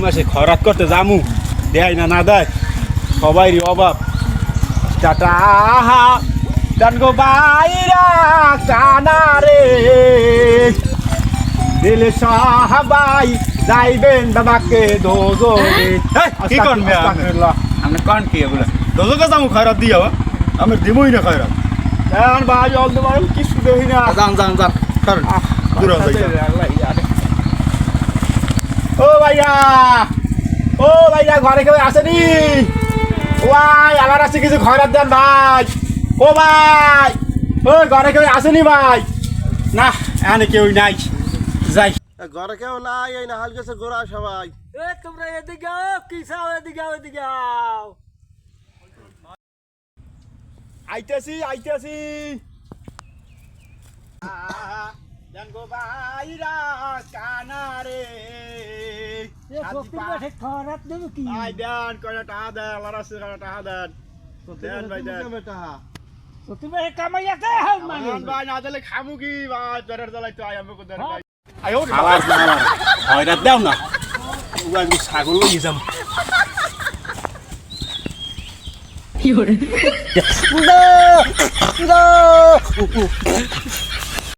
মাসে খরাত করতে জামু দেয় না না দেয় সবাইরই অভাব টাটা ডান গো বাইরা কানা রে দিলে সবাই যাইবেন বাবাকে দোজরে কি করবে আপনি কোন কি এগুলো দোজকে যামু খয়রাত দিয়া আমি দিমই না খয়রাত এখন ভাই জল দেবার কিছু দেখি না যান যান যান সর দূর হয়ে যাই ও ভাইয়া ঘরে কেউ আসেনি ভাই আমার আছে কিছু খয়রাত দেন ভাই ও ভাই ও ঘরে কেউ আসেনি ভাই না এখানে কেউ নাই যাই ঘরে কেউ নাই এই নাহাল গেছে গোড়া সবাই তোমরা এদিকে কি চাও এদিকে আইতেছি জান গো ভাইরা কানা রে খরাত দেবো কি আই দেন কয়টা টাকা দেন আল্লাহর রাস্তায় কয়টা টাকা দেন দেন ভাই দেন তুমি কামাই আছে হাল মানে ভাই না দিলে খামু কি ভাই পেটের জ্বালাই তো আই আমি কোথায় ভাই আয়ো আওয়াজ না আমার খয়রাত দাও না আমি ছাগল লই যাম কি হরে